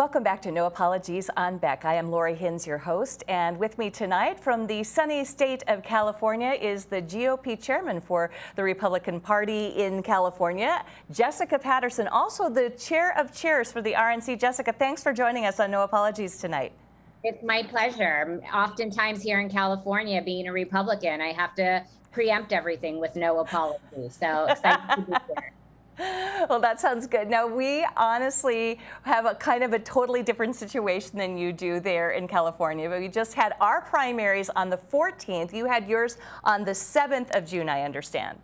Welcome back to No Apologies on Beck. I am Lori Hins, your host, and with me tonight from the sunny state of California is the GOP chairman for the Republican Party in California, Jessica Patterson, also the chair of chairs for the RNC. Jessica, thanks for joining us on No Apologies tonight. It's my pleasure. Oftentimes here in California, being a Republican, I have to preempt everything with no apology. So excited to be here. Well, that sounds good. Now, we honestly have a kind of a totally different situation than you do there in California. But we just had our primaries on the 14th. You had yours on the 7th of June, I understand.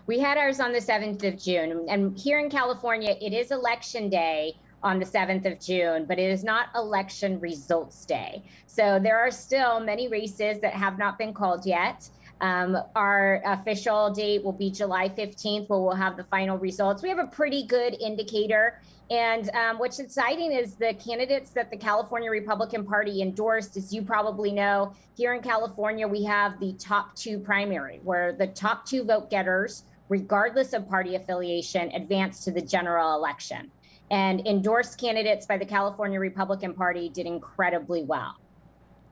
We had ours on the 7th of June. And here in California, it is Election Day on the 7th of June, but it is not Election Results Day. So there are still many races that have not been called yet. Our official date will be July 15th, where we'll have the final results. We have a pretty good indicator. And what's exciting is the candidates that the California Republican Party endorsed. As you probably know, here in California, we have the top two primary, where the top two vote getters, regardless of party affiliation, advance to the general election. And endorsed candidates by the California Republican Party did incredibly well.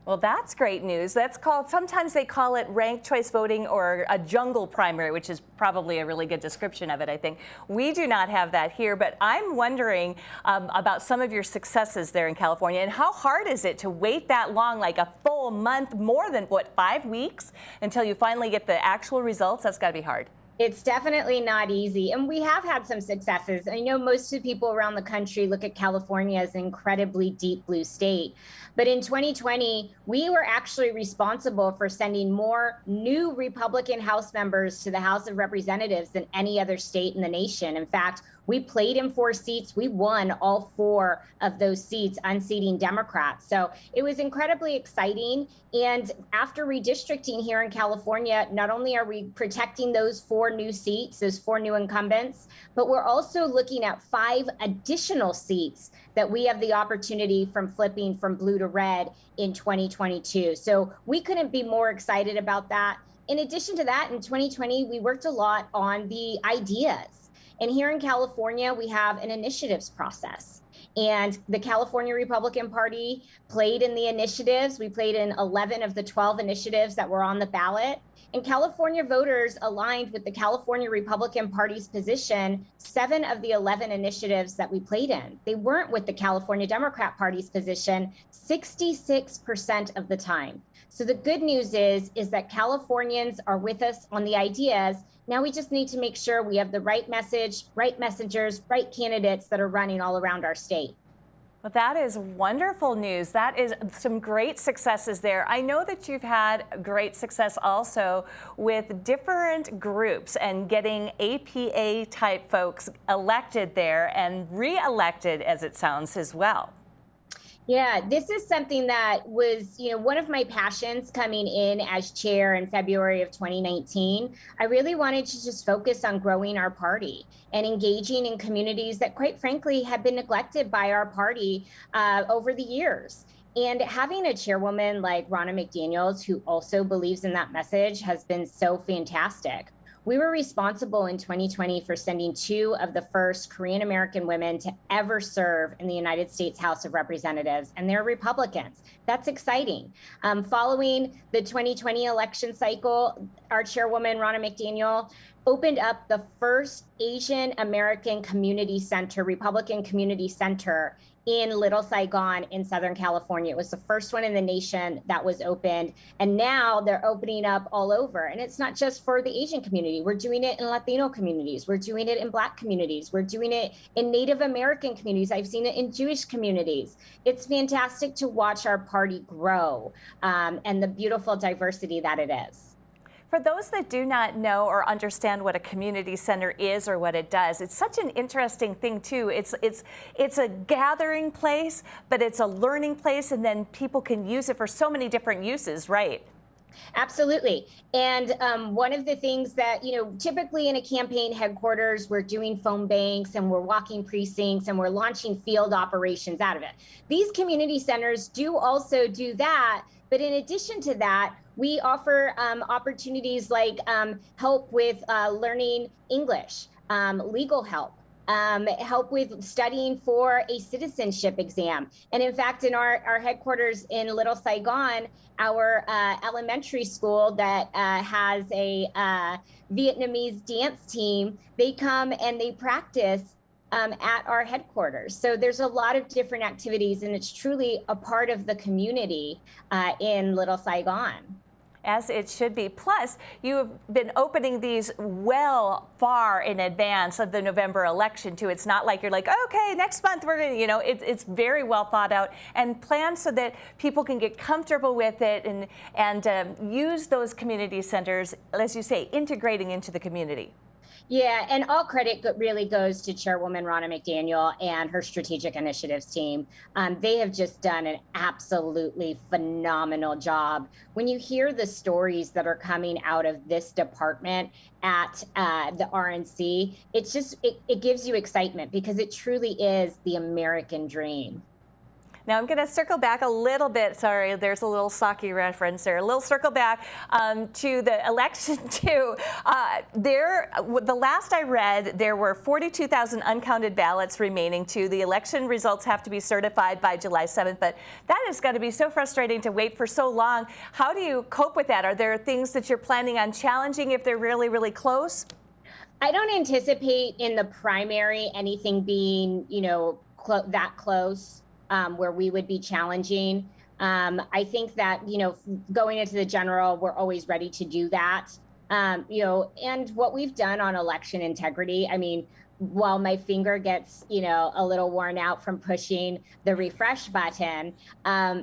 Well, that's great news. That's called, sometimes they call it ranked choice voting or a jungle primary, which is probably a really good description of it, I think. We do not have that here, but I'm wondering about some of your successes there in California, and how hard is it to wait that long, like a full month, more than, what, 5 weeks until you finally get the actual results? That's got to be hard. It's definitely not easy. And we have had some successes. I know most of the people around the country look at California as an incredibly deep blue state. But in 2020, we were actually responsible for sending more new Republican House members to the House of Representatives than any other state in the nation. In fact, we played in 4 seats. We won all 4 of those seats, unseating Democrats. So it was incredibly exciting. And after redistricting here in California, not only are we protecting those 4 new seats, those 4 new incumbents, but we're also looking at 5 additional seats that we have the opportunity from flipping from blue to red in 2022. So we couldn't be more excited about that. In addition to that, in 2020, we worked a lot on the ideas. And here in California, we have an initiatives process. And the California Republican Party played in the initiatives. We played in 11 of the 12 initiatives that were on the ballot. And California voters aligned with the California Republican Party's position 7 of the 11 initiatives that we played in. They weren't with the California Democrat Party's position 66% of the time. So the good news is that Californians are with us on the ideas. Now we just need to make sure we have the right message, right messengers, right candidates that are running all around our state. Well, that is wonderful news. That is some great successes there. I know that you've had great success also with different groups and getting APA type folks elected there and re-elected, as it sounds, as well. Yeah, this is something that was, one of my passions coming in as chair in February of 2019. I really wanted to just focus on growing our party and engaging in communities that, quite frankly, have been neglected by our party over the years. And having a chairwoman like Ronna McDaniels, who also believes in that message, has been so fantastic. We were responsible in 2020 for sending 2 of the first Korean American women to ever serve in the United States House of Representatives, and they're Republicans. That's exciting. Following the 2020 election cycle, our chairwoman, Ronna McDaniel, opened up the first Asian American Community Center, Republican Community Center in Little Saigon in Southern California. It was the first one in the nation that was opened. And now they're opening up all over. And it's not just for the Asian community. We're doing it in Latino communities. We're doing it in Black communities. We're doing it in Native American communities. I've seen it in Jewish communities. It's fantastic to watch our party grow and the beautiful diversity that it is. For those that do not know or understand what a community center is or what it does, it's such an interesting thing too. It's a gathering place, but it's a learning place, and then people can use it for so many different uses, right? Absolutely. And one of the things that, typically in a campaign headquarters, we're doing phone banks and we're walking precincts and we're launching field operations out of it. These community centers do also do that. But in addition to that, we offer opportunities like help with learning English, legal help, help with studying for a citizenship exam. And in fact, in our headquarters in Little Saigon, our elementary school that has a Vietnamese dance team, they come and they practice at our headquarters. So there's a lot of different activities, and it's truly a part of the community in Little Saigon. As it should be. Plus, you have been opening these well far in advance of the November election, too. It's not like you're like, okay, next month we're going to, it's very well thought out and planned so that people can get comfortable with it and use those community centers, as you say, integrating into the community. Yeah, and all credit really goes to Chairwoman Ronna McDaniel and her strategic initiatives team. They have just done an absolutely phenomenal job. When you hear the stories that are coming out of this department at the RNC, it gives you excitement because it truly is the American dream. Now I'm going to circle back a little bit. Sorry, there's a little Saki reference there. A little circle back to the election too. The last I read, there were 42,000 uncounted ballots remaining too. The election results have to be certified by July 7th, but that has got to be so frustrating to wait for so long. How do you cope with that? Are there things that you're planning on challenging if they're really, really close? I don't anticipate in the primary anything being, that close. Where we would be challenging. I think that, going into the general, we're always ready to do that. And what we've done on election integrity, I mean, while my finger gets, a little worn out from pushing the refresh button,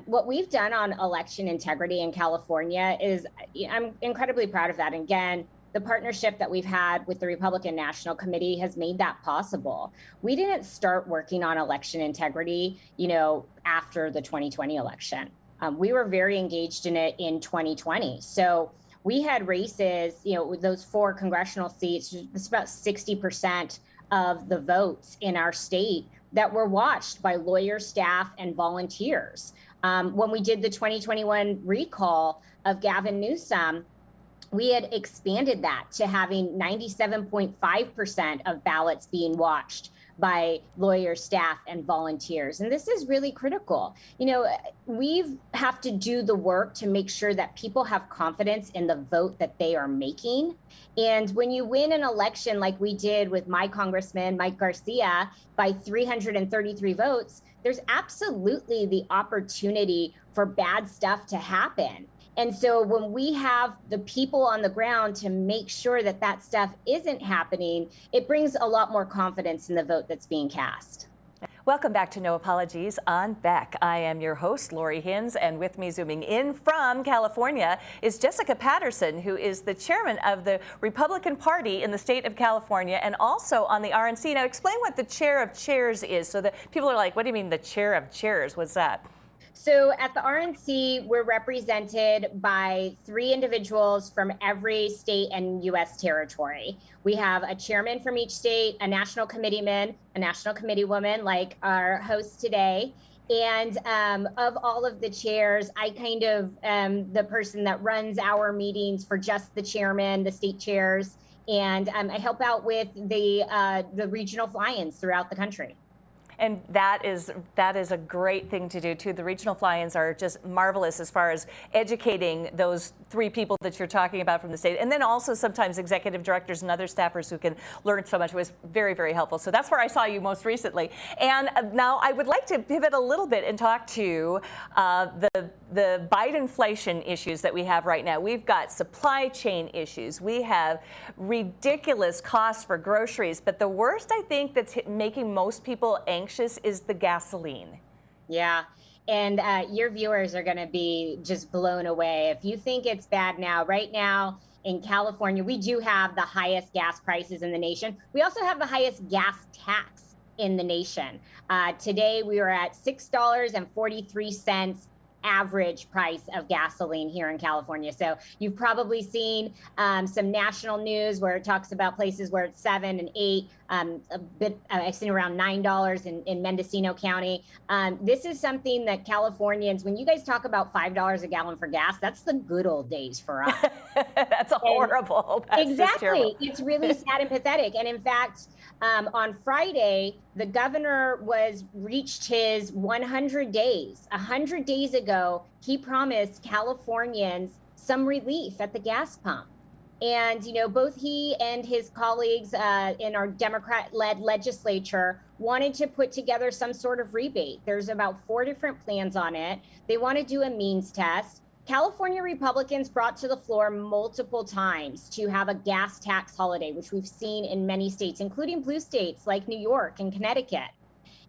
what we've done on election integrity in California is, I'm incredibly proud of that. And again, the partnership that we've had with the Republican National Committee has made that possible. We didn't start working on election integrity, after the 2020 election. We were very engaged in it in 2020. So we had races, with those 4 congressional seats, it's about 60% of the votes in our state that were watched by lawyers, staff, and volunteers. When we did the 2021 recall of Gavin Newsom, we had expanded that to having 97.5% of ballots being watched by lawyers, staff, and volunteers. And this is really critical. We have to do the work to make sure that people have confidence in the vote that they are making. And when you win an election like we did with my Congressman, Mike Garcia, by 333 votes, there's absolutely the opportunity for bad stuff to happen. And so when we have the people on the ground to make sure that that stuff isn't happening, it brings a lot more confidence in the vote that's being cast. Welcome back to No Apologies on Beck. I am your host, Lori Hins, and with me zooming in from California is Jessica Patterson, who is the chairman of the Republican Party in the state of California and also on the RNC. Now, explain what the chair of chairs is so that people are like, what do you mean the chair of chairs? What's that? So at the RNC, we're represented by 3 individuals from every state and U.S. territory. We have a chairman from each state, a national committeeman, a national committeewoman, like our host today. And of all of the chairs, I kind of am the person that runs our meetings for just the chairman, the state chairs, and I help out with the regional fly-ins throughout the country. And that is a great thing to do too. The regional fly-ins are just marvelous as far as educating those 3 people that you're talking about from the state. And then also sometimes executive directors and other staffers who can learn so much. It was very, very helpful. So that's where I saw you most recently. And now I would like to pivot a little bit and talk to the Bidenflation issues that we have right now. We've got supply chain issues. We have ridiculous costs for groceries. But the worst, I think, that's making most people anxious is the gasoline. Yeah. And your viewers are going to be just blown away. If you think it's bad now, right now in California, we do have the highest gas prices in the nation. We also have the highest gas tax in the nation. Today, we are at $6.43 average price of gasoline here in California. So you've probably seen some national news where it talks about places where it's 7 and 8. I've seen around $9 in Mendocino County. This is something that Californians, when you guys talk about $5 a gallon for gas, that's the good old days for us. That's horrible. That's exactly. It's really sad and pathetic. And in fact, on Friday, the governor reached his 100 days. 100 days ago, he promised Californians some relief at the gas pump. And, both he and his colleagues in our Democrat-led legislature wanted to put together some sort of rebate. There's about 4 different plans on it. They want to do a means test. California Republicans brought to the floor multiple times to have a gas tax holiday, which we've seen in many states, including blue states like New York and Connecticut.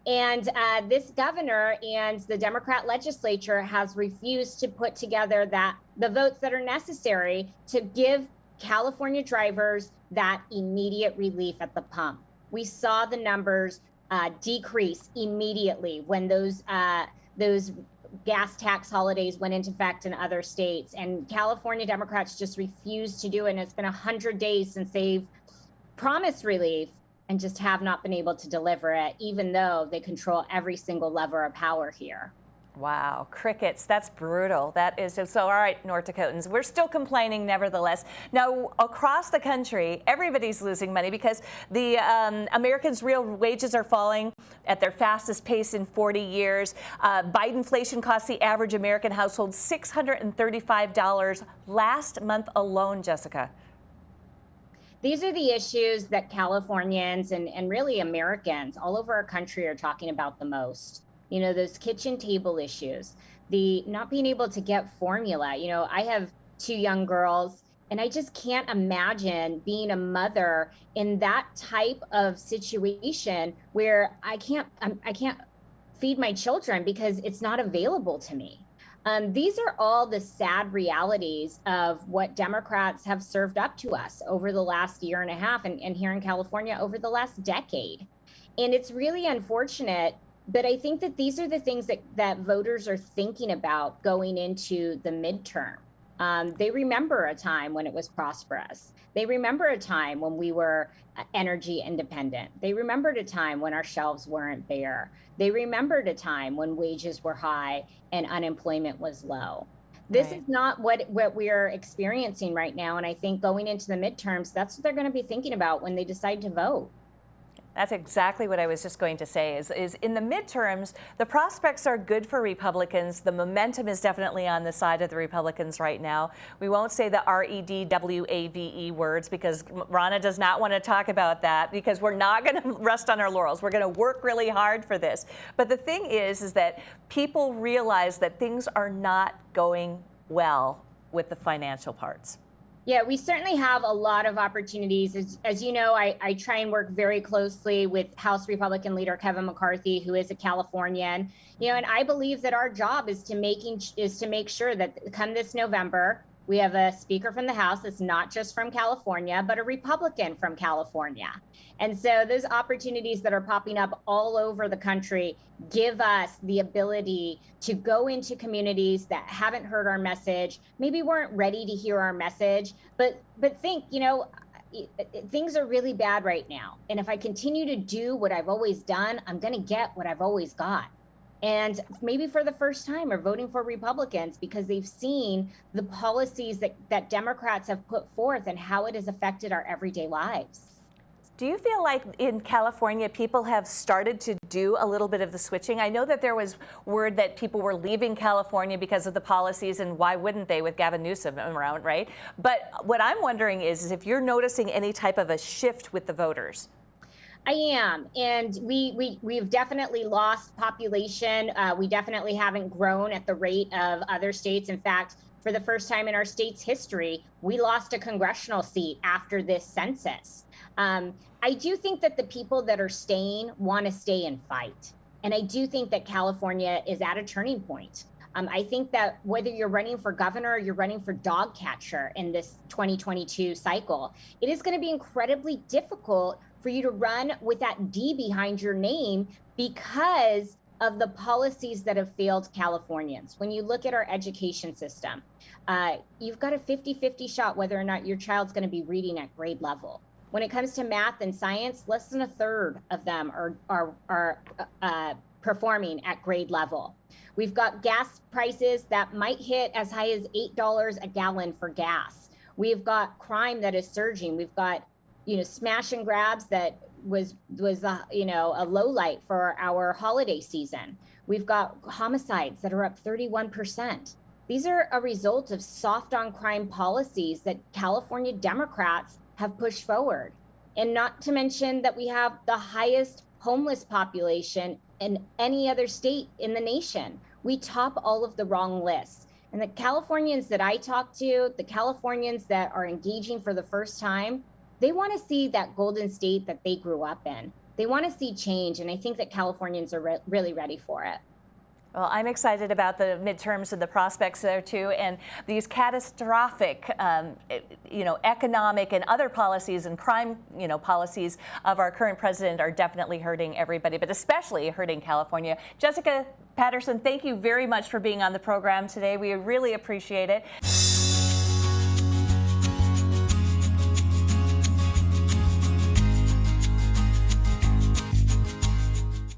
And this governor and the Democrat legislature has refused to put together the votes that are necessary to give California drivers that immediate relief at the pump. We saw the numbers decrease immediately when those gas tax holidays went into effect in other states, and California Democrats just refused to do it. And it's been 100 days since they've promised relief and just have not been able to deliver it, even though they control every single lever of power here. Wow, crickets, that's brutal. That is just so. All right, North Dakotans, we're still complaining nevertheless. Now, across the country, everybody's losing money because the Americans' real wages are falling at their fastest pace in 40 years. Bidenflation cost the average American household $635 last month alone, Jessica. These are the issues that Californians and really Americans all over our country are talking about the most. Those kitchen table issues, the not being able to get formula. I have 2 young girls, and I just can't imagine being a mother in that type of situation where I can't feed my children because it's not available to me. These are all the sad realities of what Democrats have served up to us over the last year and a half, and here in California over the last decade. And it's really unfortunate. But I think that these are the things that voters are thinking about going into the midterm. They remember a time when it was prosperous. They remember a time when we were energy independent. They remembered a time when our shelves weren't bare. They remembered a time when wages were high and unemployment was low. This is not what we're experiencing right now. And I think going into the midterms, that's what they're going to be thinking about when they decide to vote. That's exactly what I was just going to say, is in the midterms, the prospects are good for Republicans. The momentum is definitely on the side of the Republicans right now. We won't say the REDWAVE words because Rana does not want to talk about that, because we're not going to rest on our laurels. We're going to work really hard for this. But the thing is that people realize that things are not going well with the financial parts. Yeah, we certainly have a lot of opportunities. As you know, I try and work very closely with House Republican leader Kevin McCarthy, who is a Californian. And I believe that our job is to make sure that come this November, we have a speaker from the House that's not just from California, but a Republican from California. And so those opportunities that are popping up all over the country give us the ability to go into communities that haven't heard our message, maybe weren't ready to hear our message, but think, things are really bad right now. And if I continue to do what I've always done, I'm going to get what I've always got. And maybe for the first time are voting for Republicans because they've seen the policies that Democrats have put forth and how it has affected our everyday lives. Do you feel like in California people have started to do a little bit of the switching? I know that there was word that people were leaving California because of the policies, and why wouldn't they with Gavin Newsom around, right? But what I'm wondering is if you're noticing any type of a shift with the voters. I am, and we've definitely lost population. We definitely haven't grown at the rate of other states. In fact, for the first time in our state's history, we lost a congressional seat after this census. I do think that the people that are staying want to stay and fight. And I do think that California is at a turning point. I think that whether you're running for governor or you're running for dog catcher in this 2022 cycle, it is going to be incredibly difficult for you to run with that D behind your name because of the policies that have failed Californians. When you look at our education system, you've got a 50-50 shot whether or not your child's going to be reading at grade level. When it comes to math and science, less than a third of them are performing at grade level. We've got gas prices that might hit as high as $8 a gallon for gas. We've got crime that is surging. We've got, smash and grabs that was a low light for our holiday season. We've got homicides that are up 31%. These are a result of soft on crime policies that California Democrats have pushed forward. And not to mention that we have the highest homeless population in any other state in the nation. We top all of the wrong lists. And the Californians that I talk to, the Californians that are engaging for the first time, they want to see that golden state that they grew up in. They want to see change, and I think that Californians are really ready for it. Well, I'm excited about the midterms and the prospects there too, and these catastrophic, economic and other policies and crime, policies of our current president are definitely hurting everybody, but especially hurting California. Jessica Patterson, thank you very much for being on the program today. We really appreciate it.